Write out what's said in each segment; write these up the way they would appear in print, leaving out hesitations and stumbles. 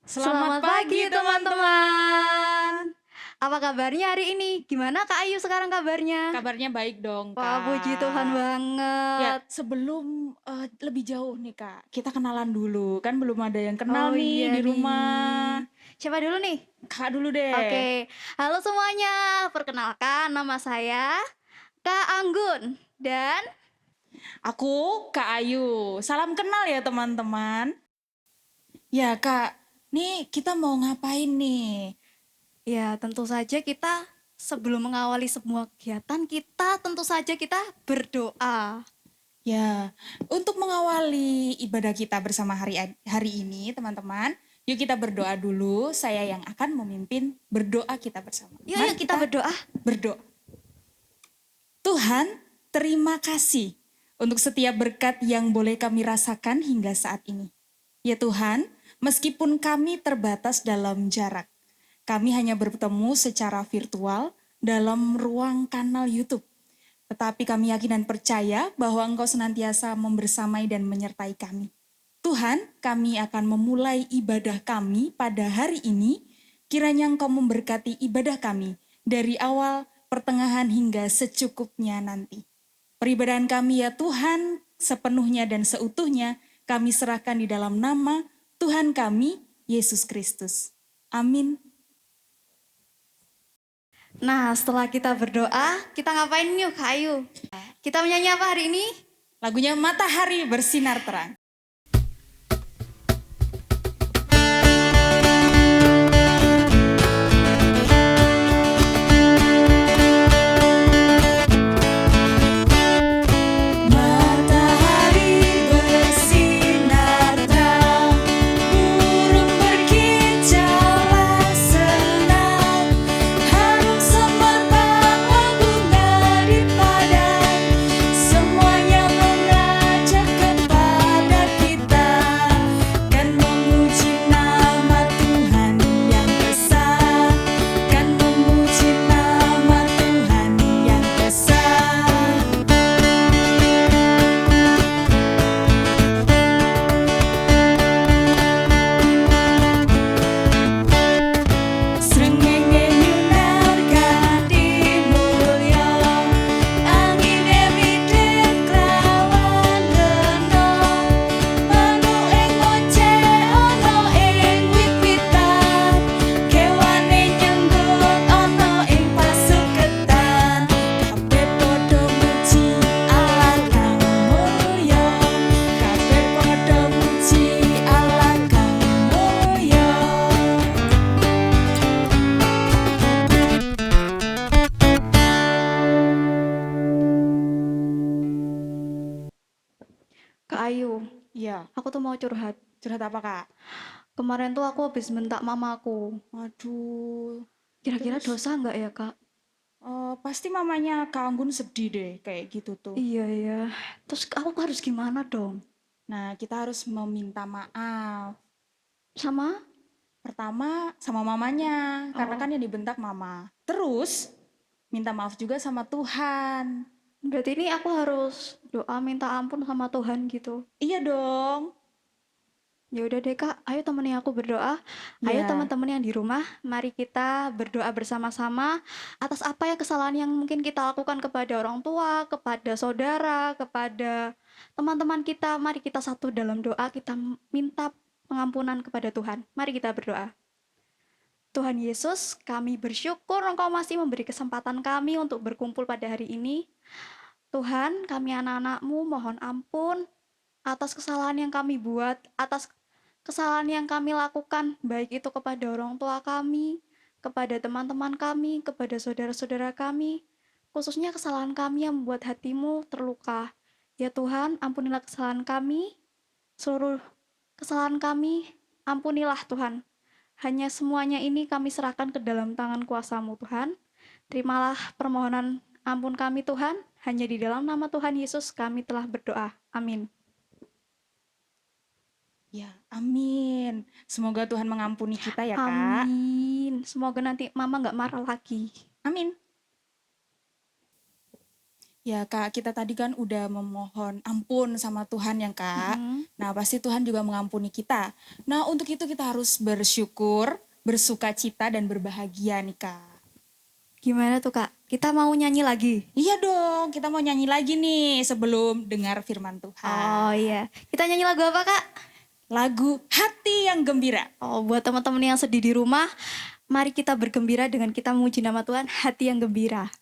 Selamat pagi teman-teman. Apa kabarnya hari ini? Gimana Kak Ayu sekarang kabarnya? Kabarnya baik dong, Wah, puji Tuhan Kak. Ya, banget. sebelum lebih jauh nih, Kak, kita kenalan dulu. Kan belum ada yang kenal Oh nih iya di rumah. nih. Siapa dulu nih? Kakak dulu deh. Oke, halo semuanya. Perkenalkan nama saya Kak Anggun dan Aku Kak Ayu. Salam kenal ya, teman-teman. Ya, Kak. Nih, kita mau ngapain nih? ya tentu saja kita sebelum mengawali semua kegiatan kita tentu saja kita berdoa. Ya, untuk mengawali ibadah kita bersama hari ini, teman-teman, yuk kita berdoa dulu. Saya yang akan memimpin berdoa kita bersama. Yuk Mari yuk kita kita berdoa. berdoa. Tuhan, terima kasih untuk setiap berkat yang boleh kami rasakan hingga saat ini. Ya Tuhan, meskipun kami terbatas dalam jarak, kami hanya bertemu secara virtual dalam ruang kanal YouTube. Tetapi kami yakin dan percaya bahwa Engkau senantiasa membersamai dan menyertai kami. Tuhan, kami akan memulai ibadah kami pada hari ini. Kiranya Engkau memberkati ibadah kami dari awal, pertengahan hingga secukupnya nanti. Peribadahan kami ya Tuhan, sepenuhnya dan seutuhnya kami serahkan di dalam nama Tuhan kami, Yesus Kristus. Amin. Nah, setelah kita berdoa, kita ngapain yuk Kak Ayu? Kita menyanyi apa hari ini? Lagunya Matahari Bersinar Terang. Matahari bersinar terang, burung berkicaulah senang, harum semerbak bunga di padang, semuanya mengajak kepada kita, kan memuji nama Tuhan yang besar, kan memuji nama Tuhan yang besar. Srengenge nyunarkan di mulya, angine midhit klawan genong, manuk ing ngoceh ana ing wit-witan, kewane nyenggut ana ing pasuketan, kabeh padha muji Allah kang mulya, kabeh padha muji Allah kang mulya. Kak Ayu, Iya, aku tuh mau curhat. curhat apa, Kak? Kemarin tuh aku habis bentak mamaku. Waduh, Kira-kira terus dosa nggak ya Kak? pasti mamanya Kak Anggun sedih deh kayak gitu tuh. Iya ya. Terus aku harus gimana dong? Nah, kita harus meminta maaf. Sama? Pertama sama mamanya, karena Oh, kan yang dibentak mama. Terus minta maaf juga sama Tuhan. berarti ini aku harus doa minta ampun sama Tuhan gitu. Iya dong. Ya udah deh Kak, ayo temenin aku berdoa. Ayo Ya, teman-teman yang di rumah, mari kita berdoa bersama-sama atas apa ya kesalahan yang mungkin kita lakukan kepada orang tua, kepada saudara, kepada teman-teman kita. Mari kita satu dalam doa, kita minta pengampunan kepada Tuhan. Mari kita berdoa. Tuhan Yesus, kami bersyukur Engkau masih memberi kesempatan kami untuk berkumpul pada hari ini. Tuhan, kami anak-anak-Mu mohon ampun atas kesalahan yang kami buat, atas kesalahan yang kami lakukan, baik itu kepada orang tua kami, kepada teman-teman kami, kepada saudara-saudara kami, khususnya kesalahan kami yang membuat hatimu terluka. Ya Tuhan, ampunilah kesalahan kami, seluruh kesalahan kami, ampunilah Tuhan. Hanya semuanya ini kami serahkan ke dalam tangan kuasa-Mu Tuhan. Terimalah permohonan ampun kami Tuhan, hanya di dalam nama Tuhan Yesus kami telah berdoa. Amin. ya, amin. Semoga Tuhan mengampuni kita ya, Kak. Amin. Semoga nanti mama nggak marah lagi. Amin. Ya Kak, kita tadi kan udah memohon ampun sama Tuhan ya Kak. Mm-mm. Nah pasti Tuhan juga mengampuni kita. Nah untuk itu kita harus bersyukur, bersuka cita dan berbahagia nih Kak. Gimana tuh Kak? Kita mau nyanyi lagi? Iya dong, kita mau nyanyi lagi nih sebelum dengar firman Oh Tuhan. iya. Kita nyanyi lagu apa Kak? Lagu Hati yang Gembira. Oh, buat teman-teman yang sedih di rumah, mari kita bergembira dengan kita memuji nama Tuhan, hati yang gembira.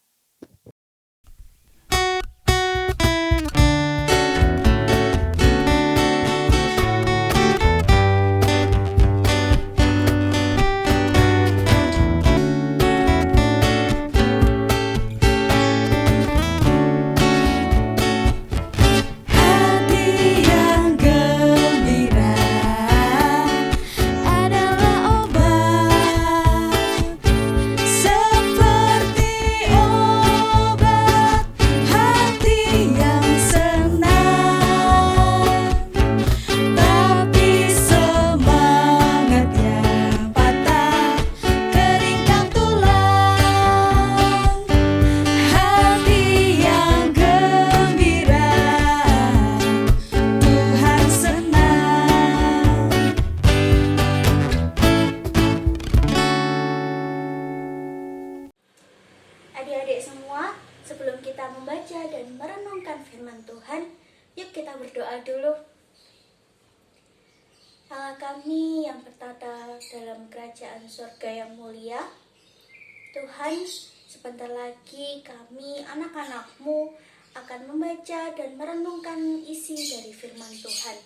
Hati yang gembira adalah obat, seperti obat hati yang senang. Tapi semangat yang patah keringkan tulang. Hati yang gembira, Tuhan senang. Adik-adik semua, sebelum kita membaca dan merenungkan firman Tuhan, yuk kita berdoa dulu. Allah kami yang bertata dalam kerajaan surga yang mulia, Tuhan, sebentar lagi kami anak-anak-Mu akan membaca dan merenungkan isi dari firman Tuhan.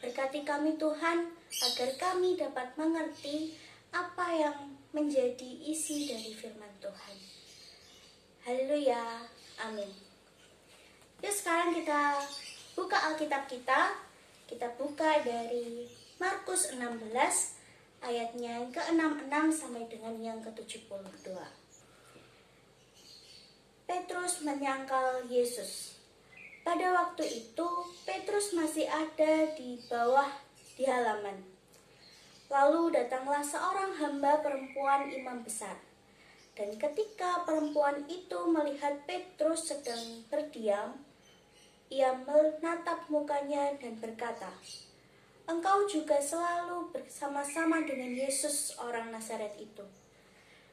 Berkati kami Tuhan, agar kami dapat mengerti apa yang menjadi isi dari firman Tuhan. Haleluya, amin. Yuk sekarang kita buka Alkitab kita. Kita buka dari Markus 16 ayatnya yang ke-66 sampai dengan yang ke-72. Petrus menyangkal Yesus. Pada waktu itu Petrus masih ada di bawah di halaman. Lalu datanglah seorang hamba perempuan imam besar. Dan ketika perempuan itu melihat Petrus sedang berdiam, ia menatap mukanya dan berkata, "Engkau juga selalu bersama-sama dengan Yesus orang Nazaret itu."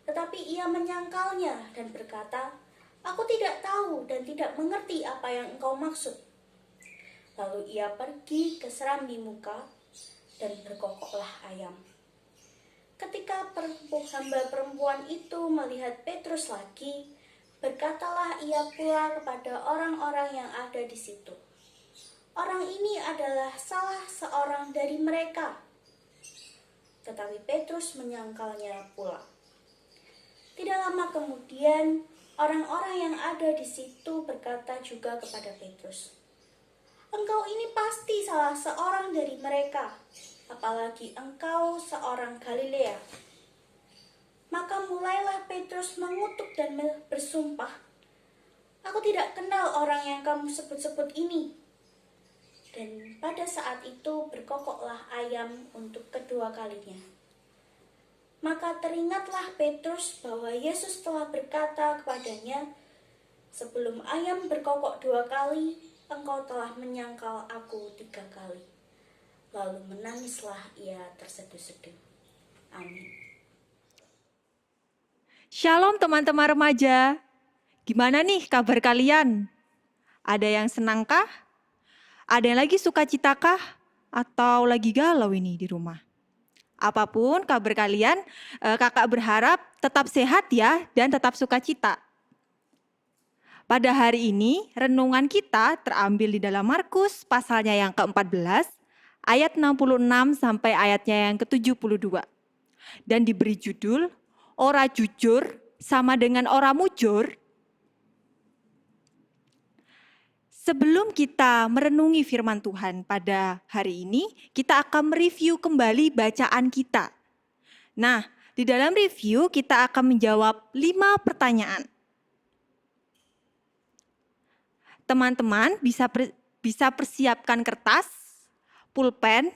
Tetapi ia menyangkalnya dan berkata, "Aku tidak tahu dan tidak mengerti apa yang engkau maksud." Lalu ia pergi ke serambi muka dan berkokoklah ayam. Ketika hamba perempuan itu melihat Petrus lagi, berkatalah ia pula kepada orang-orang yang ada di situ, "Orang ini adalah salah seorang dari mereka." Tetapi Petrus menyangkalnya pula. Tidak lama kemudian, orang-orang yang ada di situ berkata juga kepada Petrus, "Engkau ini pasti salah seorang dari mereka, apalagi engkau seorang Galilea." Maka mulailah Petrus mengutuk dan bersumpah, "Aku tidak kenal orang yang kamu sebut-sebut ini." Dan pada saat itu berkokoklah ayam untuk kedua kalinya. Maka teringatlah Petrus bahwa Yesus telah berkata kepadanya, "Sebelum ayam berkokok 2 kali, engkau telah menyangkal aku 3 kali." Lalu menangislah ia terseduh-seduh. Amin. Shalom teman-teman remaja. Gimana nih kabar kalian? Ada yang senangkah? Ada yang lagi sukacitakah? Atau lagi galau ini di rumah? Apapun kabar kalian, kakak berharap tetap sehat ya dan tetap sukacita. Pada hari ini, renungan kita terambil di dalam Markus pasalnya yang ke-14, ayat 66 sampai ayatnya yang ke-72. Dan diberi judul, Ora jujur sama dengan ora mujur. Sebelum kita merenungi firman Tuhan pada hari ini, kita akan mereview kembali bacaan kita. Nah, di dalam review kita akan menjawab 5 pertanyaan. Teman-teman bisa persiapkan kertas, pulpen,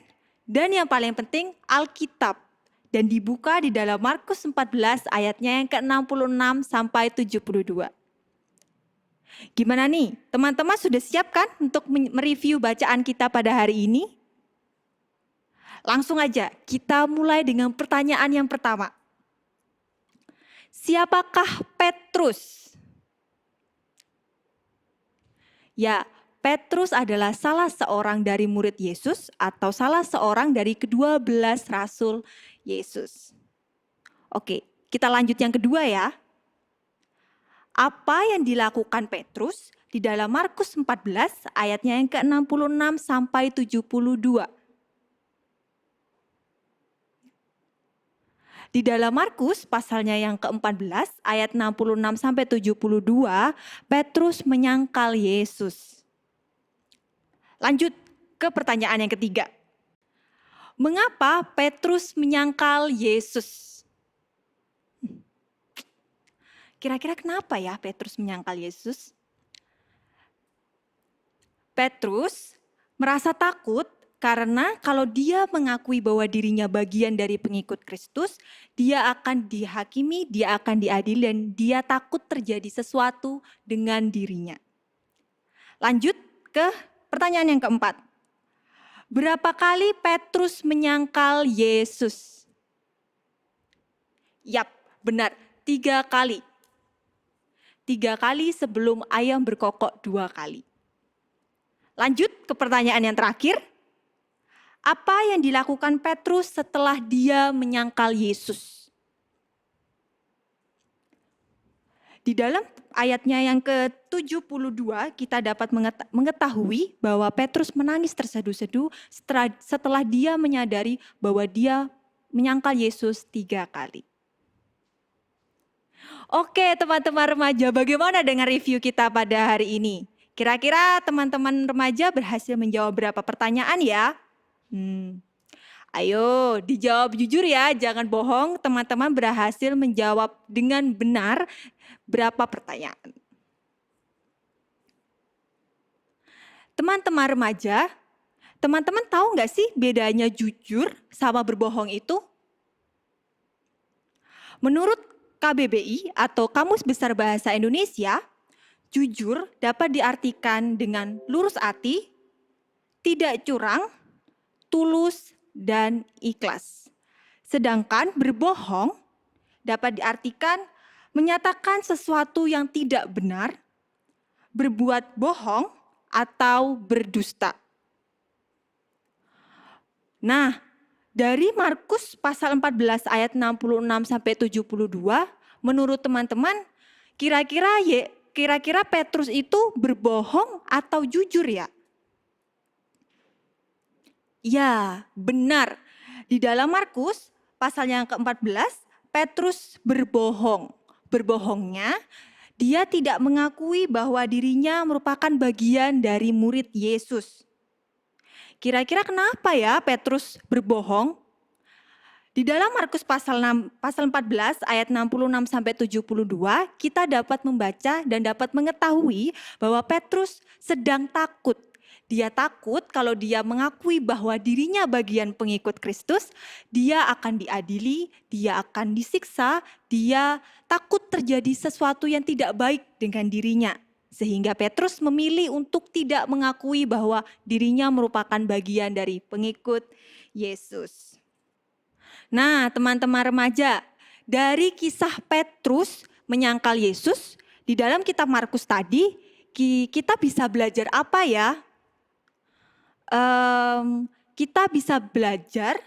dan yang paling penting Alkitab. Dan dibuka di dalam Markus 14 ayatnya yang ke-66 sampai 72. Gimana nih, teman-teman sudah siap kan untuk mereview bacaan kita pada hari ini? Langsung aja, kita mulai dengan pertanyaan yang pertama. Siapakah Petrus? Ya, Petrus adalah salah seorang dari murid Yesus atau salah seorang dari ke-12 rasul Yesus. Oke, kita lanjut yang kedua ya. Apa yang dilakukan Petrus di dalam Markus 14 ayatnya yang ke-66 sampai 72. Di dalam Markus pasalnya yang ke-14 ayat 66 sampai 72, Petrus menyangkal Yesus. Lanjut ke pertanyaan yang ketiga. Mengapa Petrus menyangkal Yesus? Kira-kira kenapa ya Petrus menyangkal Yesus? Petrus merasa takut karena kalau dia mengakui bahwa dirinya bagian dari pengikut Kristus, dia akan dihakimi, dia akan diadili, dan dia takut terjadi sesuatu dengan dirinya. Lanjut ke pertanyaan yang keempat. Berapa kali Petrus menyangkal Yesus? Yap, benar, 3 kali. 3 kali sebelum ayam berkokok 2 kali. Lanjut ke pertanyaan yang terakhir. Apa yang dilakukan Petrus setelah dia menyangkal Yesus? Di dalam ayatnya yang ke-72 kita dapat mengetahui bahwa Petrus menangis terseduh-seduh setelah dia menyadari bahwa dia menyangkal Yesus 3 kali. Oke teman-teman remaja, bagaimana dengan review kita pada hari ini? Kira-kira teman-teman remaja berhasil menjawab berapa pertanyaan ya? Ayo dijawab jujur ya, jangan bohong. Teman-teman berhasil menjawab dengan benar berapa pertanyaan? Teman-teman remaja, teman-teman tahu nggak sih bedanya jujur sama berbohong itu? Menurut KBBI atau Kamus Besar Bahasa Indonesia, jujur dapat diartikan dengan lurus hati, tidak curang, tulus, dan ikhlas. Sedangkan berbohong dapat diartikan menyatakan sesuatu yang tidak benar, berbuat bohong, atau berdusta. Nah, dari Markus pasal 14 ayat 66 sampai 72, menurut teman-teman, kira-kira Petrus itu berbohong atau jujur ya? Ya, benar. Di dalam Markus pasal yang ke-14, Petrus berbohong. Berbohongnya, dia tidak mengakui bahwa dirinya merupakan bagian dari murid Yesus. Kira-kira kenapa ya Petrus berbohong? Di dalam Markus pasal 14 ayat 66 sampai 72, kita dapat membaca dan dapat mengetahui bahwa Petrus sedang takut. Dia takut kalau dia mengakui bahwa dirinya bagian pengikut Kristus, dia akan diadili, dia akan disiksa, dia takut terjadi sesuatu yang tidak baik dengan dirinya. Sehingga Petrus memilih untuk tidak mengakui bahwa dirinya merupakan bagian dari pengikut Yesus. Nah, teman-teman remaja, dari kisah Petrus menyangkal Yesus, di dalam kitab Markus tadi, kita bisa belajar apa ya? Kita bisa belajar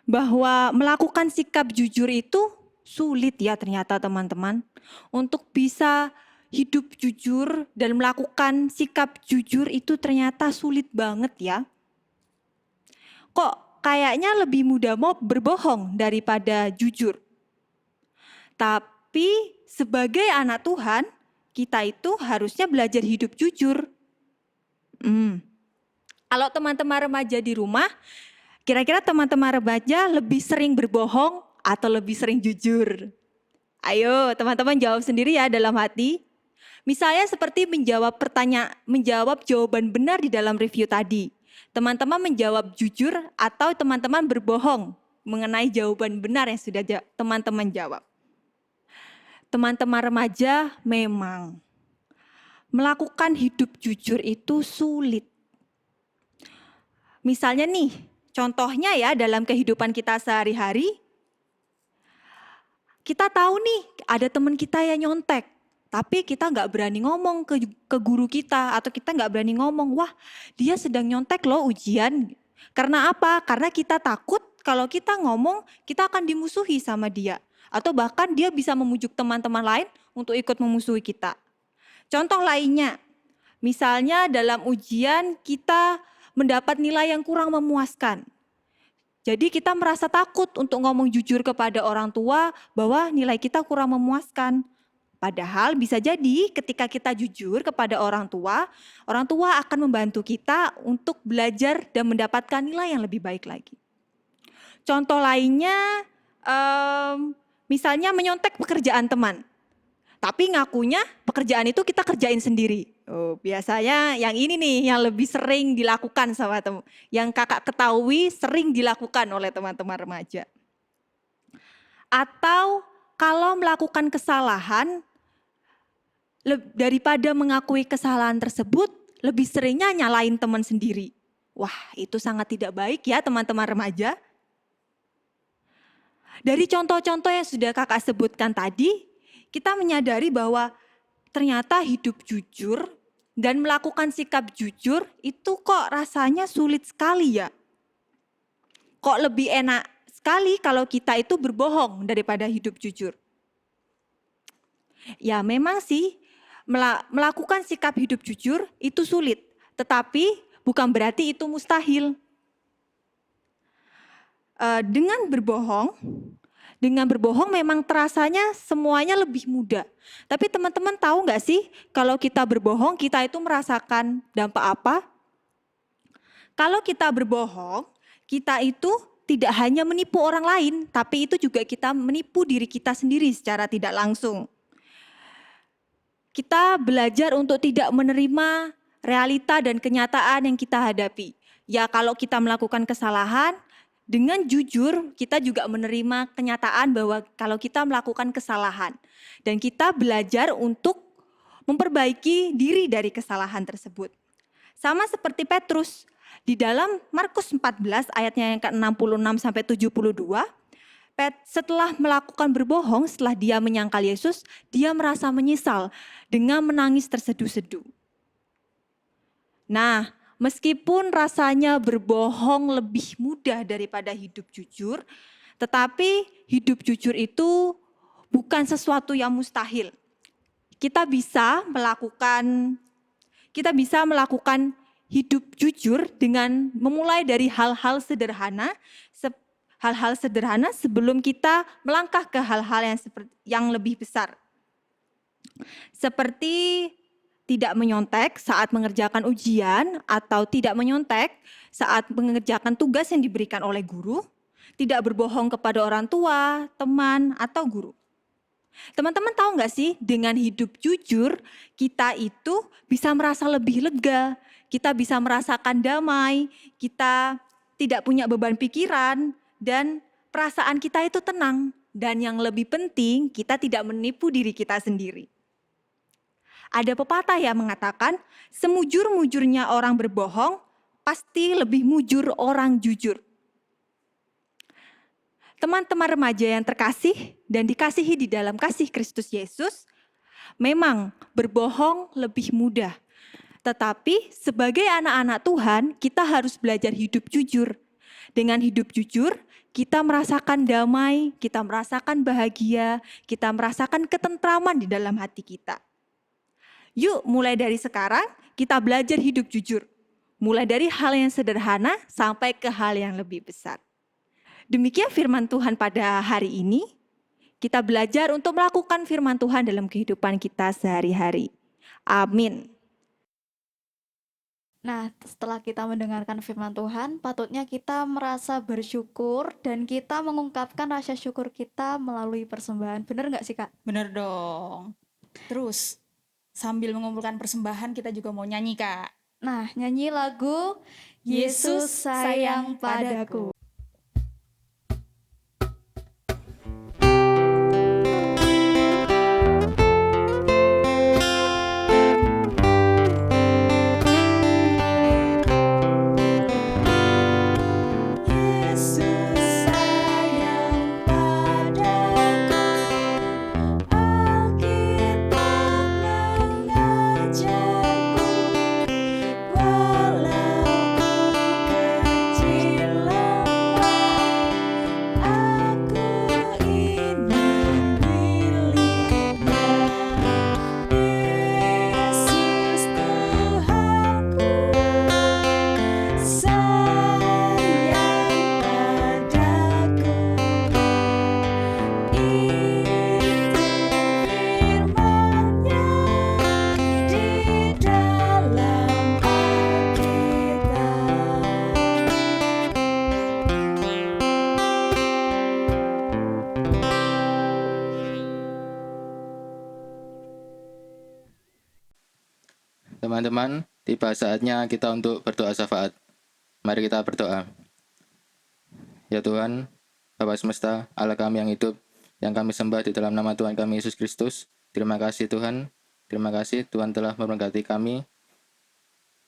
bahwa melakukan sikap jujur itu sulit ya ternyata teman-teman. Untuk bisa hidup jujur dan melakukan sikap jujur itu ternyata sulit banget ya. Kok kayaknya lebih mudah mau berbohong daripada jujur. Tapi sebagai anak Tuhan, kita itu harusnya belajar hidup jujur. Kalau teman-teman remaja di rumah, kira-kira teman-teman remaja lebih sering berbohong atau lebih sering jujur? Ayo teman-teman jawab sendiri ya dalam hati. Misalnya seperti menjawab jawaban benar di dalam review tadi. Teman-teman menjawab jujur atau teman-teman berbohong mengenai jawaban benar yang sudah teman-teman jawab. Teman-teman remaja memang melakukan hidup jujur itu sulit. Misalnya nih, contohnya ya dalam kehidupan kita sehari-hari, kita tahu nih ada teman kita yang nyontek, tapi kita nggak berani ngomong ke guru kita, atau kita nggak berani ngomong, wah dia sedang nyontek loh ujian. Karena apa? Karena kita takut kalau kita ngomong, kita akan dimusuhi sama dia. Atau bahkan dia bisa memujuk teman-teman lain untuk ikut memusuhi kita. Contoh lainnya, misalnya dalam ujian kita mendapat nilai yang kurang memuaskan. Jadi kita merasa takut untuk ngomong jujur kepada orang tua bahwa nilai kita kurang memuaskan. Padahal bisa jadi ketika kita jujur kepada orang tua akan membantu kita untuk belajar dan mendapatkan nilai yang lebih baik lagi. Contoh lainnya, misalnya menyontek pekerjaan teman. Tapi ngakunya pekerjaan itu kita kerjain sendiri. Oh, biasanya yang ini nih yang lebih sering dilakukan sama teman. Yang kakak ketahui sering dilakukan oleh teman-teman remaja. Atau kalau melakukan kesalahan, daripada mengakui kesalahan tersebut, lebih seringnya nyalain teman sendiri. Wah, itu sangat tidak baik ya teman-teman remaja. Dari contoh-contoh yang sudah kakak sebutkan tadi, kita menyadari bahwa ternyata hidup jujur dan melakukan sikap jujur itu kok rasanya sulit sekali ya. Kok lebih enak sekali kalau kita itu berbohong daripada hidup jujur. Ya memang sih melakukan sikap hidup jujur itu sulit, tetapi bukan berarti itu mustahil. Dengan berbohong memang terasanya semuanya lebih mudah. Tapi teman-teman tahu nggak sih kalau kita berbohong kita itu merasakan dampak apa? Kalau kita berbohong, kita itu tidak hanya menipu orang lain, tapi itu juga kita menipu diri kita sendiri secara tidak langsung. Kita belajar untuk tidak menerima realita dan kenyataan yang kita hadapi. Ya kalau kita melakukan kesalahan, dengan jujur kita juga menerima kenyataan bahwa kalau kita melakukan kesalahan. Dan kita belajar untuk memperbaiki diri dari kesalahan tersebut. Sama seperti Petrus, di dalam Markus 14 ayatnya yang ke-66 sampai 72, setelah melakukan berbohong, setelah dia menyangkal Yesus, dia merasa menyesal dengan menangis terseduh-seduh. Nah, meskipun rasanya berbohong lebih mudah daripada hidup jujur, tetapi hidup jujur itu bukan sesuatu yang mustahil. Kita bisa melakukan hidup jujur dengan memulai dari hal-hal sederhana sebelum kita melangkah ke hal-hal yang lebih besar. Seperti tidak menyontek saat mengerjakan ujian atau tidak menyontek saat mengerjakan tugas yang diberikan oleh guru, tidak berbohong kepada orang tua, teman, atau guru. Teman-teman tahu nggak sih, dengan hidup jujur kita itu bisa merasa lebih lega, kita bisa merasakan damai, kita tidak punya beban pikiran, dan perasaan kita itu tenang. Dan yang lebih penting, kita tidak menipu diri kita sendiri. Ada pepatah yang mengatakan, semujur-mujurnya orang berbohong, pasti lebih mujur orang jujur. Teman-teman remaja yang terkasih dan dikasihi di dalam kasih Kristus Yesus, memang berbohong lebih mudah. Tetapi sebagai anak-anak Tuhan, kita harus belajar hidup jujur. Dengan hidup jujur, kita merasakan damai, kita merasakan bahagia, kita merasakan ketentraman di dalam hati kita. Yuk mulai dari sekarang kita belajar hidup jujur. Mulai dari hal yang sederhana sampai ke hal yang lebih besar. Demikian firman Tuhan pada hari ini. Kita belajar untuk melakukan firman Tuhan dalam kehidupan kita sehari-hari. Amin. Nah, setelah kita mendengarkan firman Tuhan, patutnya kita merasa bersyukur dan kita mengungkapkan rasa syukur kita melalui persembahan. Benar nggak sih, Kak? Bener dong. Terus sambil mengumpulkan persembahan kita juga mau nyanyi, Kak. Nah, nyanyi lagu Yesus sayang padaku. Teman-teman, tiba saatnya kita untuk berdoa syafaat. Mari kita berdoa. Ya Tuhan, Bapa semesta, Allah kami yang hidup, yang kami sembah di dalam nama Tuhan kami Yesus Kristus. Terima kasih Tuhan, terima kasih Tuhan telah memberkati kami,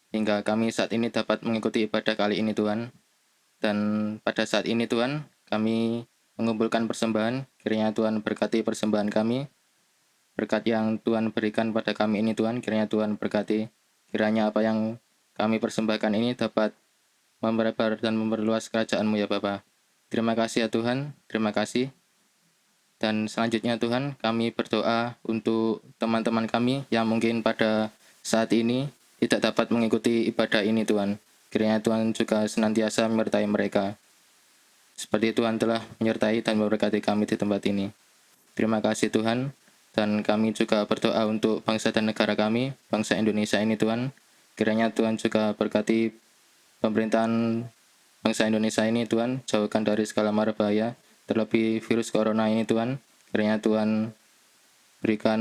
hingga kami saat ini dapat mengikuti ibadah kali ini Tuhan. Dan pada saat ini Tuhan, kami mengumpulkan persembahan, kiranya Tuhan berkati persembahan kami, berkat yang Tuhan berikan pada kami ini Tuhan, kiranya Tuhan berkati, kiranya apa yang kami persembahkan ini dapat memperlebar dan memperluas kerajaan-Mu ya Bapa. Terima kasih ya Tuhan, terima kasih. Dan selanjutnya Tuhan, kami berdoa untuk teman-teman kami yang mungkin pada saat ini tidak dapat mengikuti ibadah ini Tuhan. Kiranya Tuhan juga senantiasa menyertai mereka, seperti Tuhan telah menyertai dan memberkati kami di tempat ini. Terima kasih Tuhan. Dan kami juga berdoa untuk bangsa dan negara kami, bangsa Indonesia ini Tuhan. Kiranya Tuhan juga berkati pemerintahan bangsa Indonesia ini Tuhan, jauhkan dari segala mara bahaya, terlebih virus corona ini Tuhan. Kiranya Tuhan berikan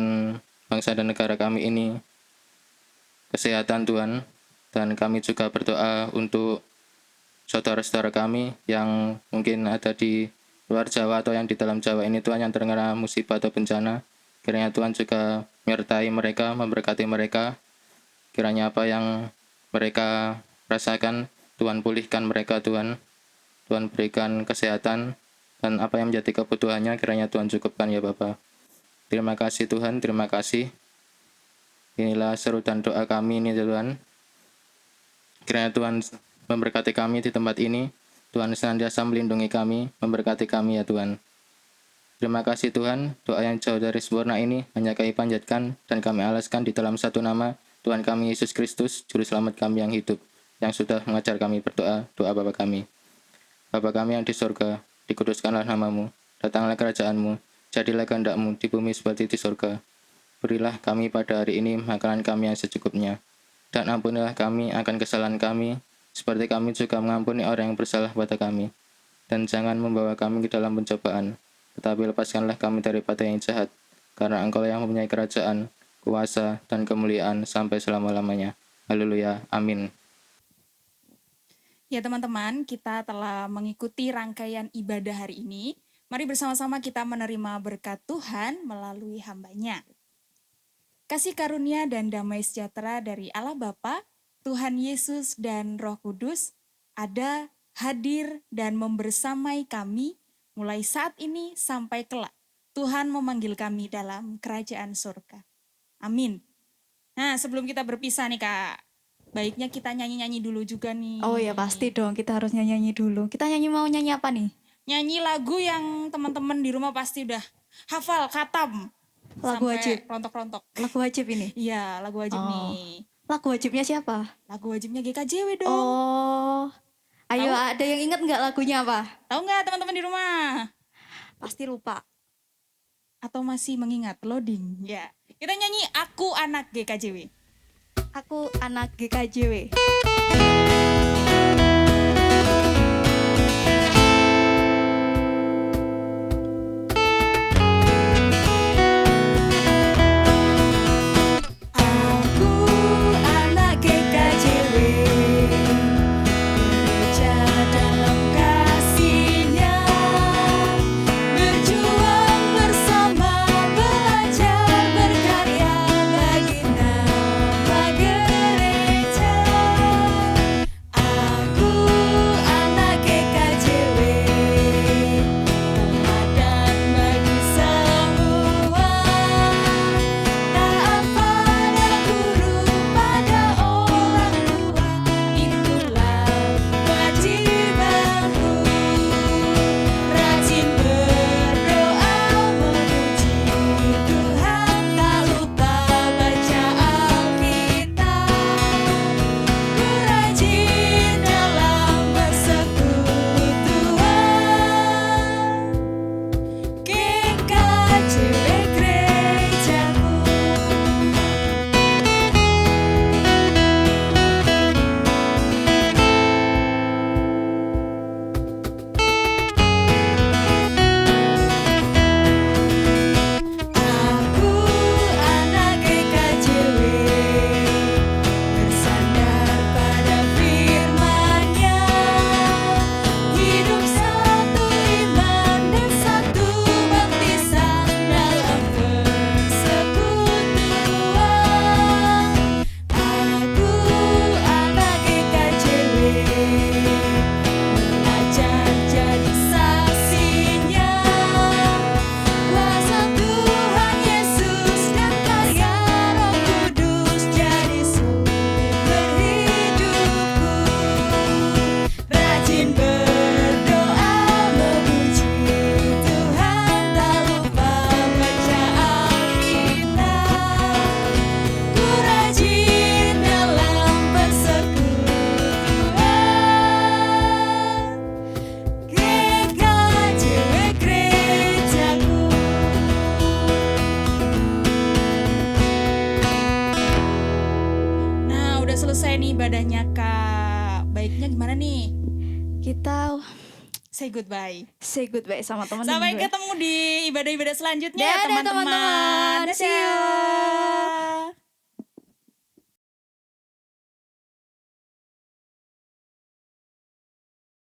bangsa dan negara kami ini kesehatan Tuhan. Dan kami juga berdoa untuk saudara-saudara kami yang mungkin ada di luar Jawa atau yang di dalam Jawa ini Tuhan, yang terkena musibah atau bencana. Kiranya Tuhan juga menyertai mereka, memberkati mereka. Kiranya apa yang mereka rasakan, Tuhan pulihkan mereka Tuhan. Tuhan berikan kesehatan, dan apa yang menjadi kebutuhannya kiranya Tuhan cukupkan ya Bapa. Terima kasih Tuhan, terima kasih. Inilah seru dan doa kami ini Tuhan. Kiranya Tuhan memberkati kami di tempat ini. Tuhan senantiasa melindungi kami, memberkati kami ya Tuhan. Terima kasih Tuhan, doa yang jauh dari sempurna ini hanya kami panjatkan dan kami alaskan di dalam satu nama, Tuhan kami Yesus Kristus, Juru Selamat kami yang hidup, yang sudah mengajar kami berdoa, doa Bapa kami. Bapa kami yang di surga, dikuduskanlah namamu, datanglah kerajaanmu, jadilah kehendak-Mu di bumi seperti di surga. Berilah kami pada hari ini makanan kami yang secukupnya, dan ampunilah kami akan kesalahan kami, seperti kami juga mengampuni orang yang bersalah pada kami. Dan jangan membawa kami ke dalam pencobaan, tetapi lepaskanlah kami daripada yang jahat, karena Engkau yang mempunyai kerajaan, kuasa, dan kemuliaan sampai selama-lamanya. Haleluya, amin. Ya teman-teman, kita telah mengikuti rangkaian ibadah hari ini. Mari bersama-sama kita menerima berkat Tuhan melalui hamba-Nya. Kasih karunia dan damai sejahtera dari Allah Bapa, Tuhan Yesus dan Roh Kudus ada, hadir, dan membersamai kami mulai saat ini sampai kelak. Tuhan memanggil kami dalam kerajaan surga. Amin. Nah, sebelum kita berpisah nih Kak, baiknya kita nyanyi-nyanyi dulu juga nih. Oh ya pasti dong, kita harus nyanyi dulu. Kita mau nyanyi apa nih? Nyanyi lagu yang teman-teman di rumah pasti udah hafal, khatam. Lagu sampai wajib. rontok-rontok. Lagu wajib ini? Iya, lagu wajib Oh. nih. Lagu wajibnya siapa? Lagu wajibnya GKJW dong. Oh, ayo Tahu? ada yang ingat nggak lagunya apa? Tahu nggak teman-teman di rumah? Pasti lupa. Atau masih mengingat? Loading. Ya. Kita nyanyi Aku Anak GKJW. Aku anak GKJW. Aku anak GKJW, bekerja dalam kasih-Nya, berjuang bersama, belajar berkarya bagi nama gereja. baiknya gimana nih? Kita Say goodbye. say goodbye sama teman-teman Sampai gue. ketemu di ibadah-ibadah selanjutnya ya Dadah, teman-teman. teman-teman. See you. Dadah.